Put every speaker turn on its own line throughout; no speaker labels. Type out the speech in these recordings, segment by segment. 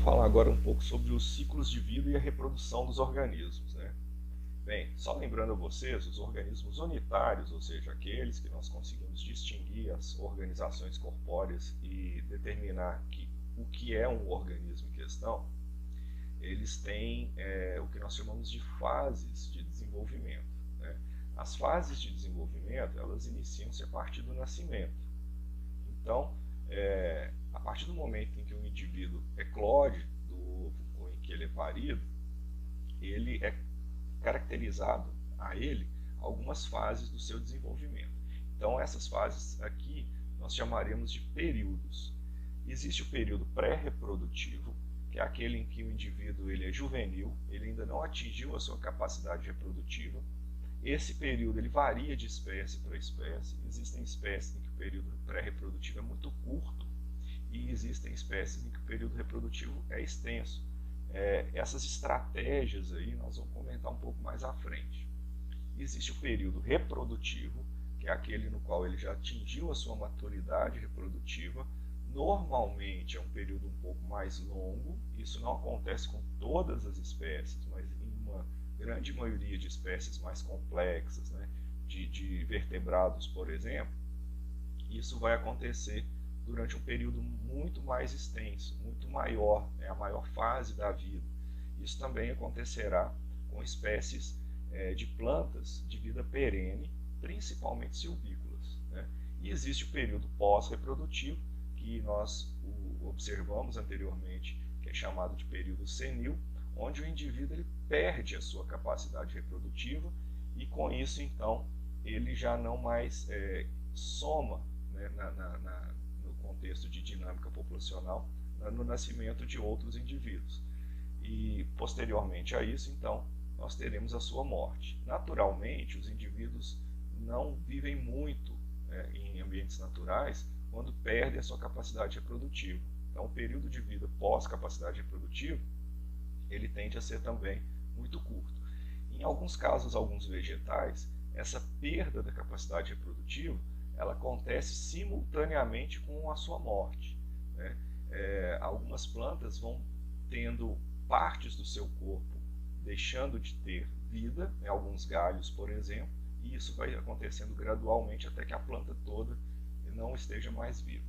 vamos falar agora um pouco sobre os ciclos de vida e a reprodução dos organismos, né? Bem, só lembrando a vocês, os organismos unitários, ou seja, aqueles que nós conseguimos distinguir as organizações corpóreas e determinar o que é um organismo em questão, eles têm o que nós chamamos de fases de desenvolvimento, né? As fases de desenvolvimento, elas iniciam-se a partir do nascimento. Então, a partir do momento em que o indivíduo eclode do ovo ou em que ele é parido, ele é caracterizado a ele algumas fases do seu desenvolvimento. Então, essas fases aqui nós chamaremos de períodos. Existe o período pré-reprodutivo, que é aquele em que o indivíduo ele é juvenil, ele ainda não atingiu a sua capacidade reprodutiva. Esse período ele varia de espécie para espécie. Existem espécies em que o período pré-reprodutivo é muito curto e existem espécies em que o período reprodutivo é extenso. Essas estratégias aí nós vamos comentar um pouco mais à frente. Existe o período reprodutivo, que é aquele no qual ele já atingiu a sua maturidade reprodutiva. Normalmente é um período um pouco mais longo. Isso não acontece com todas as espécies, mas em uma grande maioria de espécies mais complexas, né, de vertebrados, por exemplo, isso vai acontecer durante um período muito mais extenso, muito maior, é a maior fase da vida. Isso também acontecerá com espécies de plantas de vida perene, principalmente silvícolas, né? E existe o período pós-reprodutivo, que nós observamos anteriormente, que é chamado de período senil, onde o indivíduo ele perde a sua capacidade reprodutiva e com isso então ele já não mais soma, né, no contexto de dinâmica populacional no nascimento de outros indivíduos. E posteriormente a isso então nós teremos a sua morte. Naturalmente os indivíduos não vivem muito em ambientes naturais quando perdem a sua capacidade reprodutiva. Então o período de vida pós-capacidade reprodutiva ele tende a ser também muito curto. Em alguns casos, alguns vegetais, essa perda da capacidade reprodutiva, ela acontece simultaneamente com a sua morte, né? Algumas plantas vão tendo partes do seu corpo deixando de ter vida, né? Alguns galhos, por exemplo, e isso vai acontecendo gradualmente até que a planta toda não esteja mais viva.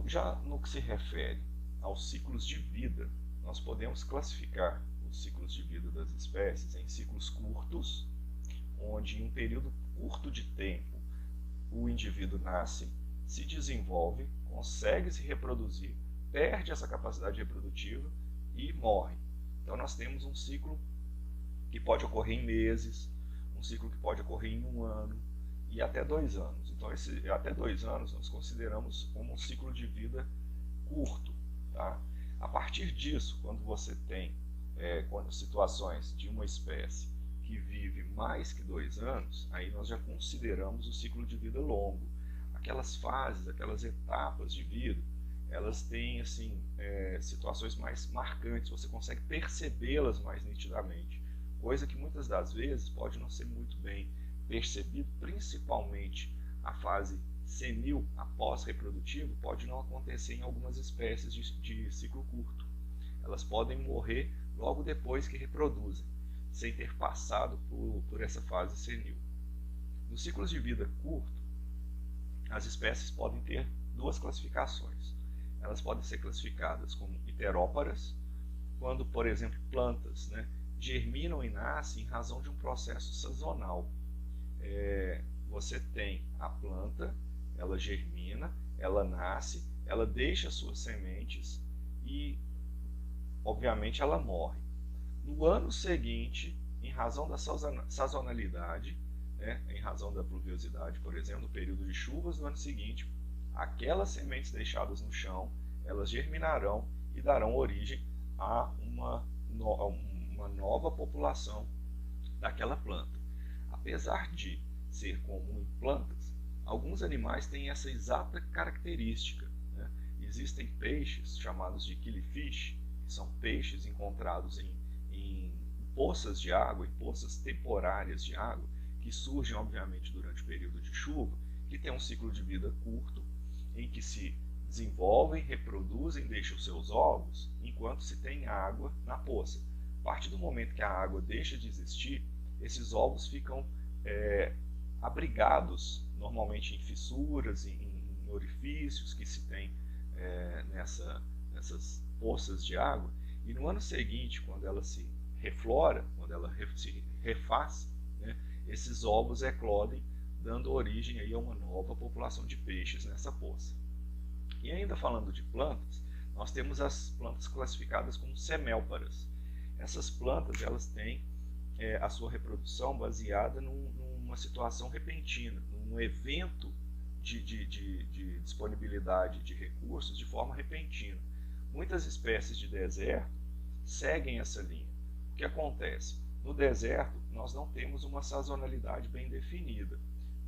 Já no que se refere aos ciclos de vida, nós podemos classificar os ciclos de vida das espécies em ciclos curtos, onde em um período curto de tempo o indivíduo nasce, se desenvolve, consegue se reproduzir, perde essa capacidade reprodutiva e morre. Então nós temos um ciclo que pode ocorrer em meses, um ciclo que pode ocorrer em um ano, e até 2 anos. Então, até 2 anos nós consideramos como um ciclo de vida curto. Tá? A partir disso, quando você tem situações de uma espécie que vive mais que 2 anos, aí nós já consideramos o ciclo de vida longo. Aquelas fases, aquelas etapas de vida, elas têm assim, situações mais marcantes, você consegue percebê-las mais nitidamente, coisa que muitas das vezes pode não ser muito bem percebido, principalmente a fase senil, após reprodutivo, pode não acontecer em algumas espécies de ciclo curto. Elas podem morrer logo depois que reproduzem, sem ter passado por essa fase senil. Nos ciclos de vida curto, as espécies podem ter duas classificações. Elas podem ser classificadas como heteróparas, quando, por exemplo, plantas, né, germinam e nascem em razão de um processo sazonal. Você tem a planta, ela germina, ela nasce, ela deixa suas sementes e, obviamente, ela morre. No ano seguinte, em razão da sazonalidade, né, em razão da pluviosidade, por exemplo, no período de chuvas do ano seguinte, aquelas sementes deixadas no chão, elas germinarão e darão origem a uma nova população daquela planta. Apesar de ser comum em plantas, alguns animais têm essa exata característica, né? Existem peixes chamados de killifish, que são peixes encontrados em poças de água, em poças temporárias de água, que surgem obviamente durante o período de chuva, que tem um ciclo de vida curto, em que se desenvolvem, reproduzem, deixam os seus ovos enquanto se tem água na poça. A partir do momento que a água deixa de existir, esses ovos ficam abrigados, normalmente em fissuras, em orifícios que se tem nessas poças de água, e no ano seguinte, quando ela se reflora, quando ela se refaz, né, esses ovos eclodem, dando origem aí a uma nova população de peixes nessa poça. E ainda falando de plantas, nós temos as plantas classificadas como semélparas. Essas plantas, elas têm a sua reprodução baseada numa situação repentina, num evento de disponibilidade de recursos de forma repentina. Muitas espécies de deserto seguem essa linha. O que acontece? No deserto, nós não temos uma sazonalidade bem definida.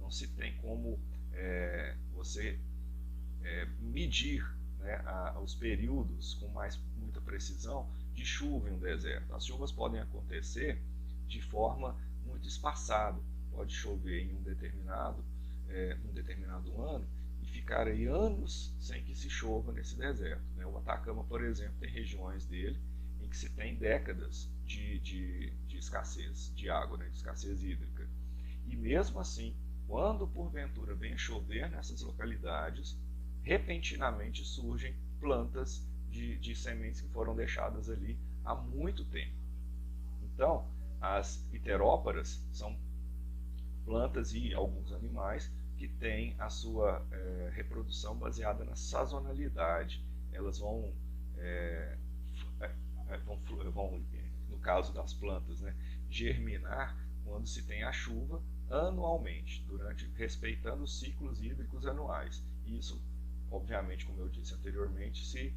Não se tem como você medir, né, os períodos com muita precisão de chuva em um deserto. As chuvas podem acontecer de forma muito espaçada. Pode chover em um determinado ano e ficar aí anos sem que se chova nesse deserto, né? O Atacama, por exemplo, tem regiões dele em que se tem décadas de escassez de água, né? De escassez hídrica. E mesmo assim, quando porventura vem a chover nessas localidades, repentinamente surgem plantas de sementes que foram deixadas ali há muito tempo. Então, as pteróparas são plantas e alguns animais que têm a sua reprodução baseada na sazonalidade. Elas vão, no caso das plantas, né, germinar quando se tem a chuva anualmente, respeitando os ciclos hídricos anuais. Isso, obviamente, como eu disse anteriormente, se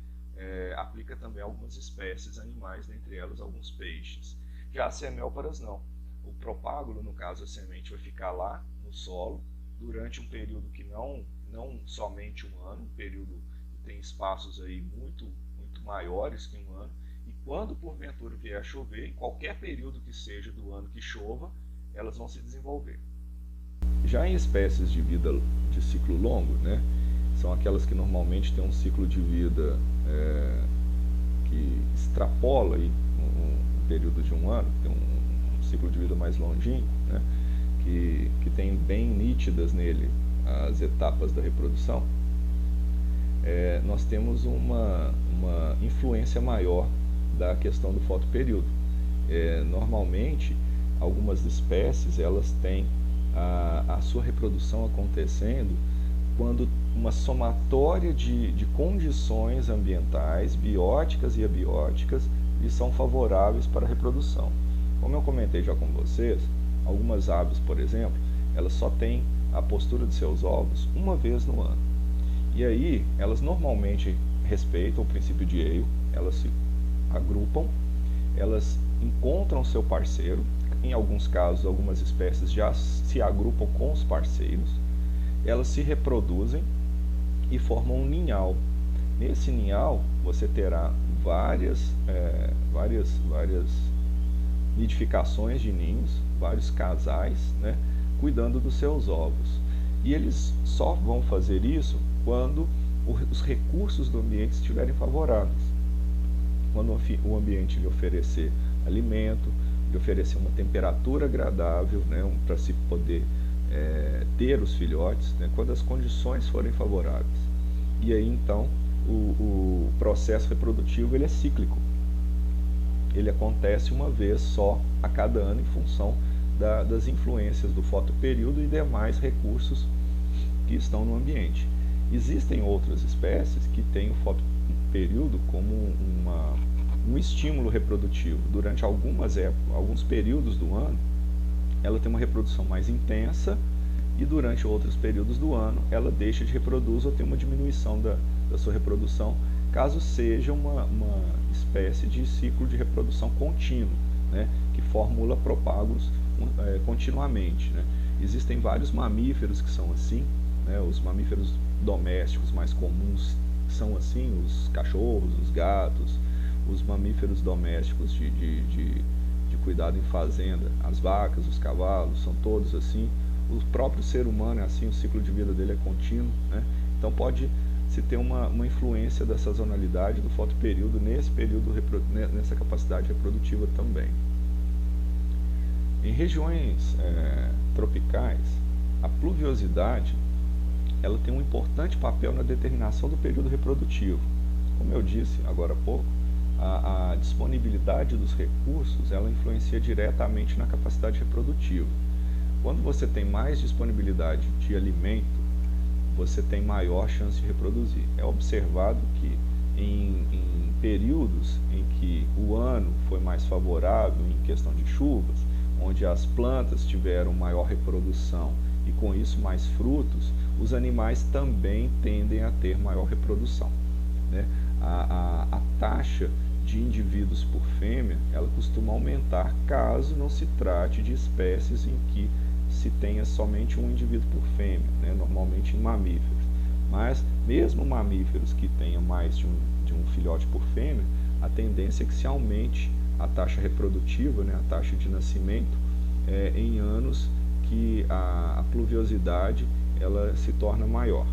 aplica também a algumas espécies animais, dentre elas alguns peixes. Já as semélparas não. O propágulo, no caso a semente, vai ficar lá no solo durante um período que não somente um ano, um período que tem espaços aí muito maiores que um ano, e quando porventura vier a chover, em qualquer período que seja do ano que chova, elas vão se desenvolver. Já em espécies de vida de ciclo longo, né, são aquelas que normalmente têm um ciclo de vida que extrapola aí um período de um ano, tem um ciclo de vida mais longínquo, né, que tem bem nítidas nele as etapas da reprodução, nós temos uma influência maior da questão do fotoperíodo. Normalmente, algumas espécies elas têm a sua reprodução acontecendo quando uma somatória de condições ambientais, bióticas e abióticas, lhes são favoráveis para a reprodução. Como eu comentei já com vocês, algumas aves, por exemplo, elas só têm a postura de seus ovos uma vez no ano. E aí, elas normalmente respeitam o princípio de Yale, elas se agrupam, elas encontram seu parceiro, em alguns casos, algumas espécies já se agrupam com os parceiros, elas se reproduzem e formam um ninhal. Nesse ninhal, você terá várias nidificações de ninhos, vários casais, né, cuidando dos seus ovos. E eles só vão fazer isso quando os recursos do ambiente estiverem favoráveis. Quando o ambiente lhe oferecer alimento, lhe oferecer uma temperatura agradável, né, para se poder ter os filhotes, né, quando as condições forem favoráveis. E aí então o processo reprodutivo ele é cíclico. Ele acontece uma vez só a cada ano em função das influências do fotoperíodo e demais recursos que estão no ambiente. Existem outras espécies que têm o fotoperíodo como um estímulo reprodutivo. Durante alguns períodos do ano, ela tem uma reprodução mais intensa e durante outros períodos do ano ela deixa de reproduzir ou tem uma diminuição da sua reprodução, caso seja uma espécie de ciclo de reprodução contínuo, né, que formula propágulos continuamente, né. Existem vários mamíferos que são assim, né, os mamíferos domésticos mais comuns são assim, os cachorros, os gatos, os mamíferos domésticos de cuidado em fazenda, as vacas, os cavalos, são todos assim. O próprio ser humano é assim, o ciclo de vida dele é contínuo, né? Então pode
se tem uma influência da sazonalidade do fotoperíodo nesse período, nessa capacidade reprodutiva também. Em regiões tropicais, a pluviosidade ela tem um importante papel na determinação do período reprodutivo. Como eu disse agora há pouco, a disponibilidade dos recursos ela influencia diretamente na capacidade reprodutiva. Quando você tem mais disponibilidade de alimento, você tem maior chance de reproduzir. É observado que em períodos em que o ano foi mais favorável em questão de chuvas, onde as plantas tiveram maior reprodução e com isso mais frutos, os animais também tendem a ter maior reprodução, né? A taxa de indivíduos por fêmea, ela costuma aumentar caso não se trate de espécies em que se tenha somente um indivíduo por fêmea, né? Normalmente em mamíferos. Mas mesmo mamíferos que tenham mais de um filhote por fêmea, a tendência é que se aumente a taxa reprodutiva, né? A taxa de nascimento em anos que a pluviosidade ela se torna maior.